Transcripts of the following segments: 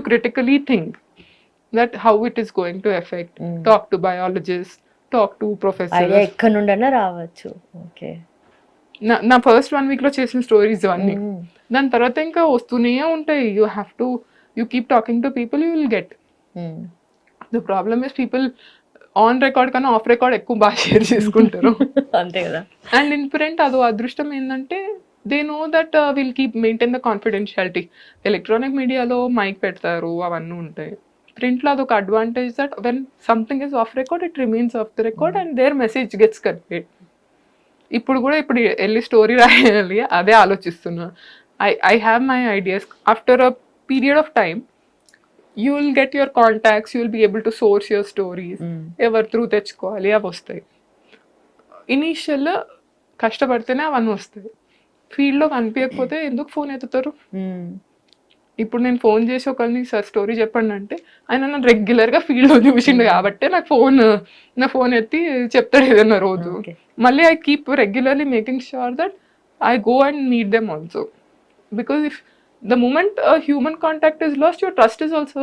to critically think that how it is going to affect. Talk to biologists, talk to professors. Idea ఎక్కడి నుండైనా రావచ్చు. Okay. నా first 1 week లో చేసిన stories అన్నీ. దాని తర్వాత ఇంకా వస్తూనే ఉంటాయి. You keep talking to people, you will get. The problem is people on record కన్నా ఆఫ్ రికార్డ్ ఎక్కువ బాగా షేర్ చేసుకుంటారు. అంతే కదా. అండ్ ఇన్ ప్రింట్ అదో అదృష్టం ఏంటంటే they know that will keep maintain the confidentiality. Electronic మీడియాలో మైక్ పెడతారు, అవన్నీ ఉంటాయి. ప్రింట్లో అదొక advantage that when something is of record it remains of the record and there message gets conveyed. ఇప్పుడు వెళ్ళి స్టోరీ రాయాలి అదే ఆలోచిస్తున్నా. I have my ideas. After a period of time you will get your contacts, you will be able to source your stories. ఎవరి through తెచ్చుకోవాలి అవి వస్తాయి. Initial కష్టపడితేనే అవన్నీ వస్తాయి. ఫీల్డ్లో కనిపించకపోతే ఎందుకు ఫోన్ ఎత్తుతారు? ఇప్పుడు నేను ఫోన్ చేసి ఒకరిని సార్ స్టోరీ చెప్పండి అంటే ఆయన నన్ను రెగ్యులర్గా ఫీల్డ్లో చూసిండు కాబట్టి నా ఫోన్ ఎత్తి చెప్తాడు ఏదన్నా రోజు. మళ్ళీ I keep regularly making sure that I go and meet them also. Because if the moment human contact is lost, your trust is also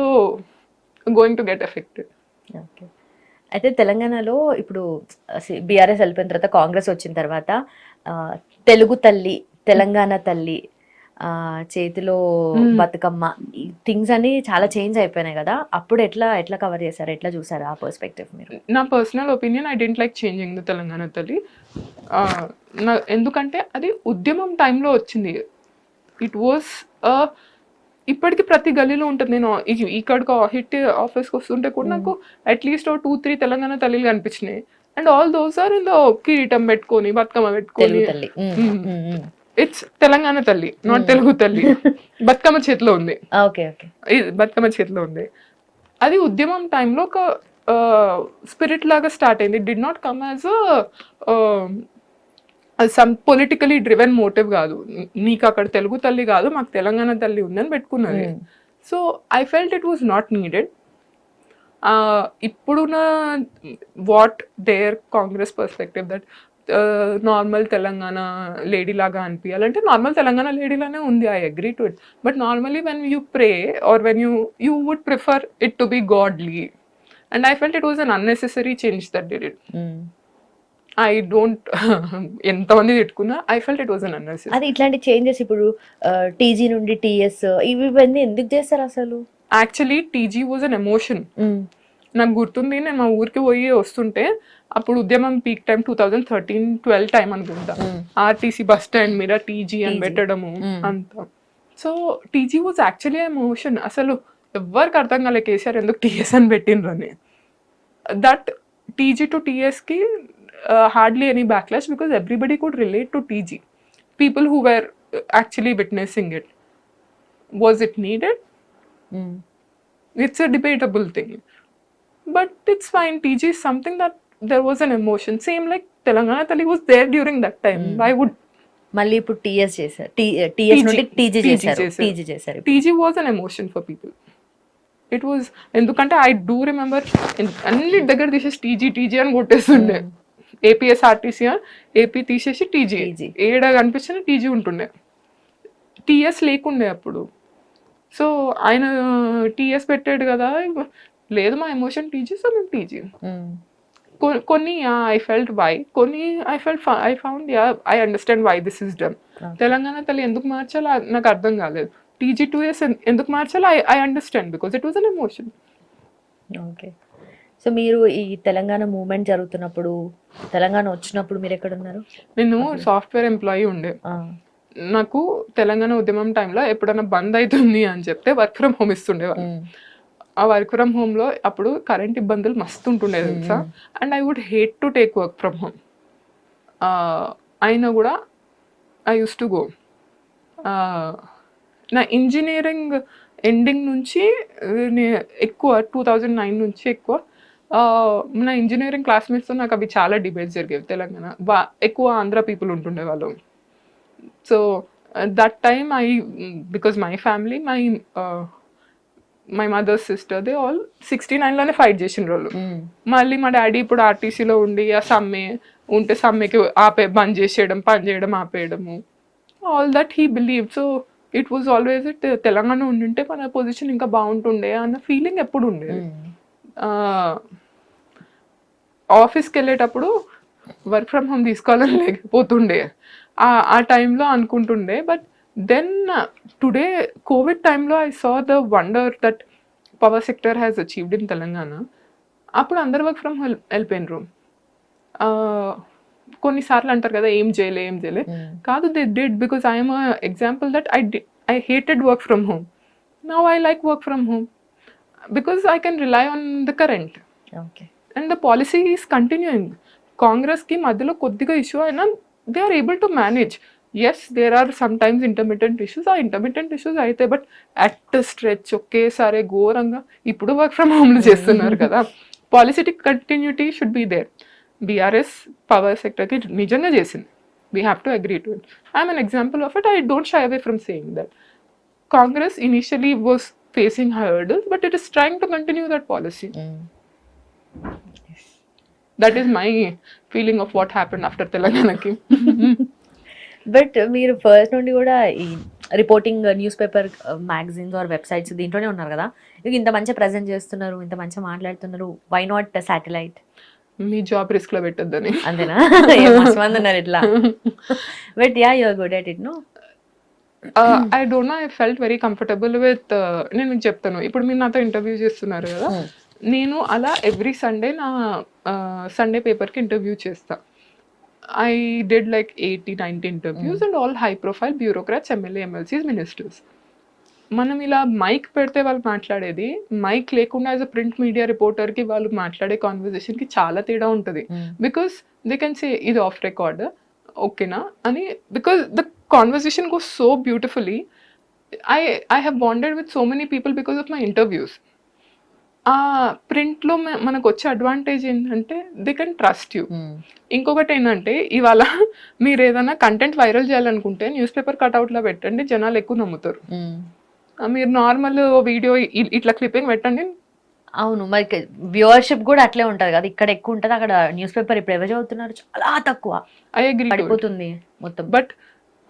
going to get affected. Okay. అయితే తెలంగాణలో ఇప్పుడు బీఆర్ఎస్ వెళ్ళిపోయిన తర్వాత కాంగ్రెస్ వచ్చిన తర్వాత తెలుగు తల్లి, తెలంగాణ తల్లి, చేతిలో బతుకమ్మ, థింగ్స్ అన్ని చాలా చేంజ్ అయిపోయినాయి కదా. అప్పుడు ఎట్లా కవర్ చేశారు, ఎట్లా చూసారు ఆ పర్స్పెక్టివ్ మీరు? నా personal opinion, I don't like changing the Telangana Thalli. ఎందుకంటే అది ఉద్యమం టైంలో వచ్చింది. ఇట్ వాస్ ఇప్పటికీ ప్రతి గల్లీలో ఉంటుంది. నేను ఇక్కడికి హిట్ ఆఫీస్కి వస్తుంటే కూడా నాకు అట్లీస్ట్ 2-3 తెలంగాణ తల్లిలు కనిపించినాయి. And all those are in the కిరీటం పెట్టుకొని, బతుకమ్మ పెట్టుకొని. ఇట్స్ తెలంగాణ తల్లి, నాట్ తెలుగు తల్లి. బతుకమ్మ చేతిలో ఉంది. బతుకమ్మ చేతిలో ఉంది. అది ఉద్యమం టైంలో ఒక స్పిరిట్ లాగా స్టార్ట్ అయింది. It did not come as some politically driven motive కాదు. నీకు అక్కడ తెలుగు తల్లి కాదు, మాకు తెలంగాణ తల్లి ఉందని పెట్టుకున్నది. So I felt it was not needed. ఇప్పుడున్న what there Congress perspective that normal Telangana lady లాగా అనిపించాలంటే నార్మల్ తెలంగాణ లేడీలానే ఉంది. I agree to it. But normally when you pray or when you would prefer it to be godly. And I felt it was un unnecessary change that did it. I don't ఎంతమంది తిట్టుకున్నా, I felt it was un unnecessary. అది ఇట్లాంటి changes ఇప్పుడు TG నుండి TS ఇవన్నీ ఎందుకు చేస్తారు అసలు? Actually TG was an emotion. నాకు గుర్తుంది, నేను మా ఊరికి పోయి వస్తుంటే అప్పుడు ఉద్యమం పీక్ టైం 2013-12 టైం అనుకుంటా. ఆర్టీసీ బస్ స్టాండ్ మీద టీజీ అని పెట్టడము అంతా. So TG was actually emotion. అసలు ఎవరికి అర్థం కాలే కేసీఆర్ ఎందుకు టీఎస్ అని పెట్టిండ్రు అని. దట్ టీజీ టు టీఎస్కి hardly any backlash because everybody could relate to TG. People who were actually witnessing it. Was it needed? It's a debatable thing. But it's fine. TG is something that there was an emotion. Same like Telangana Tali was there during that time. Why would... మళ్ళీ ఇప్పుడు TS చేశారు, TS నుండి TG చేశారు. TG was an emotion for people. It was, ఎందుకంటే I do remember అన్ని దగ్గర తీసేసి TG అని కొట్టేస్తుండే. ఏపీఎస్ఆర్టీసీ ఏపీ తీసేసి టీజీ, ఏడ కనిపించిన టీజీ ఉంటుండే. టీఎస్ లేకుండే అప్పుడు. సో ఆయన టీఎస్ పెట్టాడు కదా, లేదు మా ఎమోషన్ టీజీ, సో మేము టీజీ. కొన్ని ఐ ఫెల్ట్ వై, కొన్ని I found I understand why this is done. Telangana Thalli ఎందుకు మార్చాలో నాకు అర్థం కాలేదు. టీజీ 2 years ఎందుకు మార్చాలో I understand because it was an emotion. Okay. So మీరు ఈ తెలంగాణ మూవ్మెంట్ జరుగుతున్నప్పుడు, తెలంగాణ వచ్చినప్పుడు మీరు ఎక్కడ ఉన్నారు? నేను సాఫ్ట్వేర్ ఎంప్లాయీ ఉండే. నాకు తెలంగాణ ఉద్యమం టైంలో ఎప్పుడైనా బంద్ అవుతుంది అని చెప్తే వర్క్ ఫ్రమ్ హోమ్ ఇస్తుండేవాళ్ళు. ఆ వర్క్ ఫ్రమ్ హోమ్లో అప్పుడు కరెంట్ ఇబ్బందులు మస్తు ఉంటుండే తెలుసా. And I would hate to take work from home. అయినా కూడా ఐ యూస్ టు గో. నా ఇంజనీరింగ్ ఎండింగ్ నుంచి ఎక్కువ 2009 నుంచి ఎక్కువ నా ఇంజనీరింగ్ క్లాస్మేట్స్తో నాకు అవి చాలా డిబేట్స్ జరిగేవి. తెలంగాణ ఎక్కువ ఆంధ్ర పీపుల్ ఉంటుండే వాళ్ళు. So that time because my family, my mother's sister, they all 69లోనే ఫైట్ చేసిన వాళ్ళు. మళ్ళీ మా డాడీ ఇప్పుడు ఆర్టీసీలో ఉండి ఆ సమ్మె ఉంటే సమ్మెకి బంద్ చేసేయడం, పని చేయడం ఆపేయడము, all that he believe. So it was always Telangana ఉండింటే మన పొజిషన్ ఇంకా బాగుంటుండే అన్న ఫీలింగ్ ఎప్పుడు ఉండేది. ఆఫీస్కి వెళ్ళేటప్పుడు వర్క్ ఫ్రమ్ హోమ్ తీసుకోవాలని లేకపోతుండే, ఆ టైంలో అనుకుంటుండే. బట్ దెన్ టుడే కోవిడ్ టైంలో I saw the wonder that power sector has achieved in Telangana. అప్పుడు అందరు వర్క్ ఫ్రమ్ హోమ్ వెళ్ళిపోయినరు. కొన్నిసార్లు అంటారు కదా ఏం చేయలే కాదు, they did, because I'm example that I hated work from home. Now I like work from home because I can rely on the current and the policy is continuing. కాంగ్రెస్కి మధ్యలో కొద్దిగా issue అయినా they are able to manage. Yes there are sometimes intermediate issues, ఆ intermediate issues అయితే, but at stretch ఒకేసారి ఘోరంగా ఇప్పుడు work from హోమ్లు చేస్తున్నారు కదా. పాలిసిటిక్ continuity should be there. BRS power సెక్టర్కి నిజంగా చేసింది. We have to agree to it. I'm an example of it. I don't shy away from saying that Congress initially was facing hurdles, but it is trying to continue that policy. That is my feeling of what happened after Telanganaki. But మీరు first నుండి కూడా ఈ reporting newspaper magazines or websites దీంట్లోనే ఉన్నారు కదా, ఇక ఇంత మంచిగా ప్రజెంట్ చేస్తున్నారు, ఇంత మంచిగా మాట్లాడుతున్నారు, వై నాట్ శాటిలైట్? మీ జాబ్ రిస్క్ లో పెట్టద్దని. అంతేనా? మస్తు మంది ఉన్నారు ఇట్లా. But yeah, you are good at it, no? I don't know, I felt very comfortable with, నేను మీకు చెప్తాను, ఇప్పుడు మీరు నాతో ఇంటర్వ్యూ చేస్తున్నారు కదా, నేను అలా ఎవ్రీ సండే నా సండే పేపర్కి ఇంటర్వ్యూ చేస్తా. I did like 80-90 interviews and all high profile bureaucrats, MLA, MLCs, ministers. మనం ఇలా మైక్ పెడితే వాళ్ళు మాట్లాడేది, మైక్ లేకుండా యాజ్ అ ప్రింట్ మీడియా రిపోర్టర్కి వాళ్ళు మాట్లాడే కాన్వర్జేషన్కి చాలా తేడా ఉంటుంది. బికాస్ దే కెన్ సే ఇది ఆఫ్ రికార్డ్ ఓకేనా అని, because the conversation goes so beautifully. I have bonded with so many people because of my interviews. ఆ ప్రింట్లో మనకు వచ్చే అడ్వాంటేజ్ ఏంటంటే దే కెన్ ట్రస్ట్ యూ. ఇంకొకటి ఏంటంటే ఇవాళ మీరు ఏదైనా కంటెంట్ వైరల్ చేయాలనుకుంటే న్యూస్ పేపర్ కట్అవుట్లో పెట్టండి, జనాలు ఎక్కువ నమ్ముతారు. మీరు నార్మల్ వీడియో ఇట్లా క్లిప్పింగ్ పెట్టండి. అవును, మరి వ్యూవర్షిప్ కూడా అట్లే ఉంటది కదా, ఇక్కడ ఎక్కువ ఉంటది, అక్కడ న్యూస్ పేపర్ ఇప్పుడు ఎవరు చదువుతున్నారు, చాలా తక్కువ. ఐ అగ్రీ, పడిపోతుంది మొత్తం. But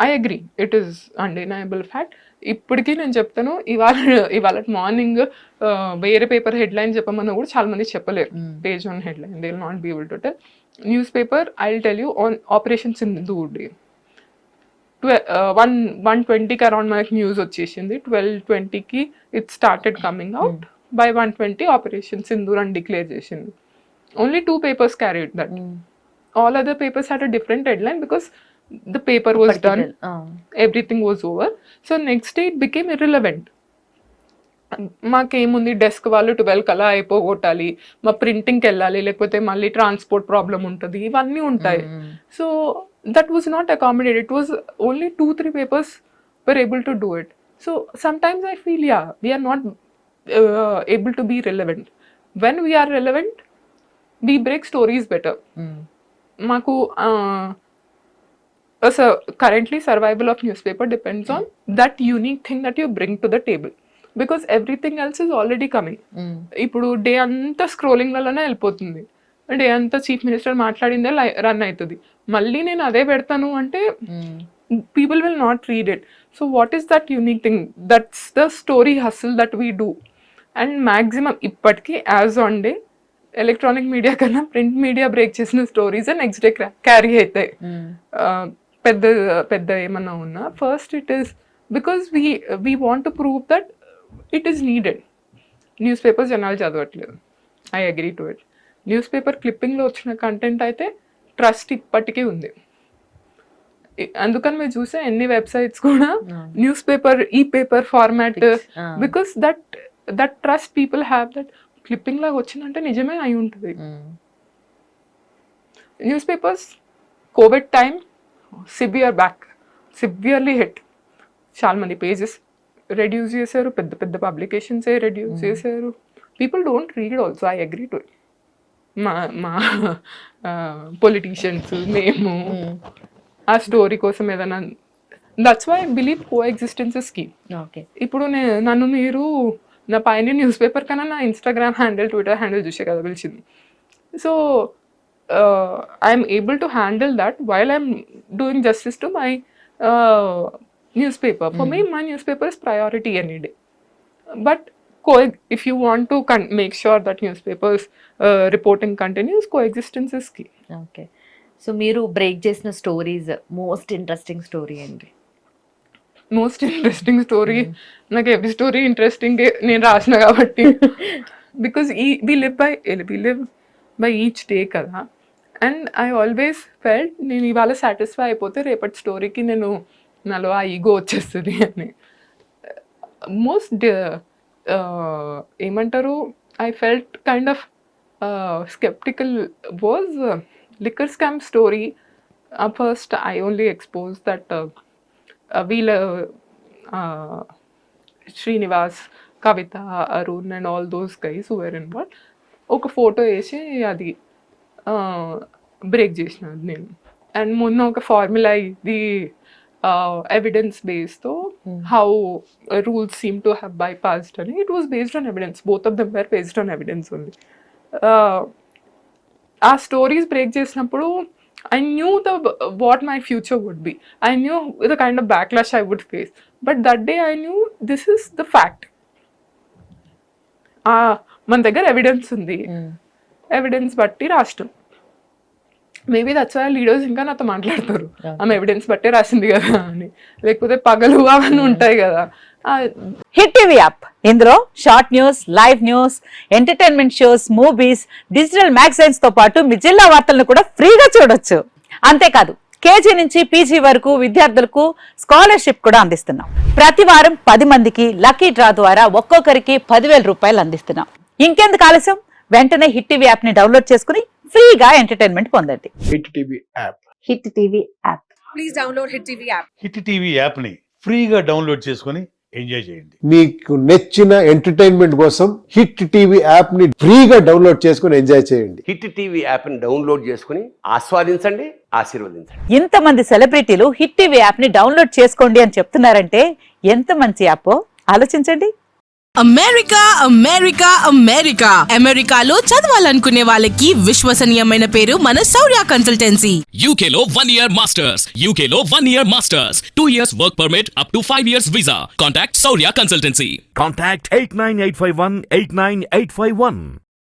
I agree, it is undeniable fact. ఇప్పటికీ నేను చెప్తాను, ఇవాళ మార్నింగ్ వేరే పేపర్ హెడ్లైన్ చెప్పమన్నా కూడా చాలా మంది చెప్పలేరు. Page on headline they will not be able to tell. Newspaper I will tell you on operation Sindoor day 1:20కి అరౌండ్ మనకి న్యూస్ వచ్చేసింది. 12:20కి it started coming out. By 1:20 operation Sindoor అని డిక్లేర్ చేసింది. Only 2 papers carried that. All other papers had a different headline because the paper was done, everything was over. So next day it became irrelevant. మాకేముంది, desk వాళ్ళు 12 కల్లా అయిపోగొట్టాలి, మా ప్రింటింగ్కి వెళ్ళాలి, లేకపోతే మళ్ళీ transport problem ఉంటుంది, ఇవన్నీ ఉంటాయి. So that was not accommodated. It was only 2-3 papers were able to do it. So sometimes I feel, yeah, we are not able to be relevant. When we are relevant, we break stories better. మాకు currently survival of newspaper depends on that unique thing that you bring to the table, because everything else is already coming. ఇప్పుడు day అంతా స్క్రోలింగ్లలోనే వెళ్ళిపోతుంది, day అంతా chief minister మాట్లాడిందే run అవుతుంది. మళ్ళీ నేను అదే పెడతాను అంటే people will not read it. So what is that unique thing? That's the story hustle that we do. And maximum ఇప్పటికీ as on day electronic media కన్నా ప్రింట్ మీడియా బ్రేక్ చేసిన stories next day carry అవుతాయి. పెద్ద పెద్ద ఏమన్నా ఉన్నా first it is because we want to prove that it is needed. Newspapers జనాలు చదవట్లేదు, I agree to it. Newspaper క్లిప్పింగ్లో వచ్చిన కంటెంట్ అయితే ట్రస్ట్ ఇప్పటికీ ఉంది. అందుకని మీరు చూసే ఎన్ని వెబ్సైట్స్ కూడా న్యూస్ పేపర్ ఈ paper format, because that trust people have that clipping లాగా వచ్చిందంటే నిజమే అయి ఉంటుంది. Newspapers Covid time severely hit. చాలా మంది పేజెస్ రెడ్యూస్ చేశారు, పెద్ద పెద్ద పబ్లికేషన్సే రెడ్యూస్ చేశారు. People don't read also, I agree to it. మా పొలిటీషియన్స్ మేము ఆ స్టోరీ కోసం ఏదైనా, that's why I believe coexistence is key. ఇప్పుడు నన్ను మీరు నా పైన న్యూస్ పేపర్ కన్నా నా ఇన్స్టాగ్రామ్ హ్యాండిల్, ట్విట్టర్ హ్యాండిల్ చూసే కదా పిలిచింది. So I'm able to handle that while I'm doing justice to my newspaper. For me, my newspaper is priority any day. But if you want to make sure that newspapers reporting continues, coexistence is key. Okay. So మీరు break చేసిన stories most interesting story ఏంటి? Most interesting story, నాకు every story interesting నేను రాసిన కాబట్టి, because we live by each day కదా. And I always felt నేను ఇవాళ సాటిస్ఫై అయిపోతే రేపటి స్టోరీకి నాలో ఆ ఈగో వచ్చేస్తుంది అని. మోస్ట్ ఏమంటారు, I felt kind of skeptical was liquor scam story. First I only exposed that Srinivas, Kavita, Arun and all those guys who were involved. ఒక ఫోటో వేసి అది బ్రేక్ చేసినాను నేను. అండ్ మొన్న ఒక ఫార్ములా ఇది ఎవిడెన్స్ బేస్తో how rules seem to have bypassed అని. It was based on evidence, both of them were based on evidence only. ఆ స్టోరీస్ బ్రేక్ చేసినప్పుడు I knew what my future would be. I knew the kind of backlash I would face. But that day I knew this is the fact. మన దగ్గర evidence ఉంది, evidence బట్టి రాష్ట్రం. Maybe that's why leaders ఇంకా నాతో మాట్లాడతారు, ఆమె evidence బట్టే రాసింది కదా అని. లేకపోతే పగలు అవన్నీ ఉంటాయి కదా. హిట్ టీవీ యాప్, ఇందులో short news, live news, entertainment shows, movies, digital magazines తో పాటు మీ జిల్లా వార్తలను కూడా ఫ్రీగా చూడొచ్చు. అంతేకాదు కేజీ నుంచి పీజీ వరకు విద్యార్థులకు స్కాలర్షిప్ కూడా అందిస్తున్నాం. ప్రతి వారం 10 మందికి లక్కీ డ్రా ద్వారా ఒక్కొక్కరికి 10,000 రూపాయలు అందిస్తున్నాం. ఇంకెందుకు ఆలస్యం, వెంటనే హిట్ టీవీ యాప్ ని డౌన్లోడ్ చేసుకుని ఫ్రీగా ఎంటర్టైన్మెంట్ పొందండి. Hit TV app. Hit TV app. Please download hit TV app. Hit TV app ని ఫ్రీగా డౌన్లోడ్ చేసుకొని ఎంజాయ్ చేయండి. మీకు నచ్చిన ఎంటర్టైన్మెంట్ కోసం హిట్ టీవీ యాప్ ని ఫ్రీగా డౌన్లోడ్ చేసుకొని ఎంజాయ్ చేయండి. హిట్ టీవీ యాప్ ని డౌన్లోడ్ చేసుకుని ఆస్వాదించండి, ఆశీర్వదించండి. ఇంతమంది సెలబ్రిటీలు హిట్ టీవీ యాప్ ని డౌన్లోడ్ చేసుకోండి అని చెప్తున్నారంటే ఎంత మంచి యాప్ ఆలోచించండి. అమెరికా అమెరికా అమెరికా అమెరికాలో చదవాలనుకునే వాళ్ళకి విశ్వసనీయమైన పేరు మన శౌర్య కన్సల్టెన్సీ. UK లో 1 year masters, UK లో 1 year masters, 2 years work permit up to 5 years visa. Contact Saurya Consultancy. Contact 89851 89851.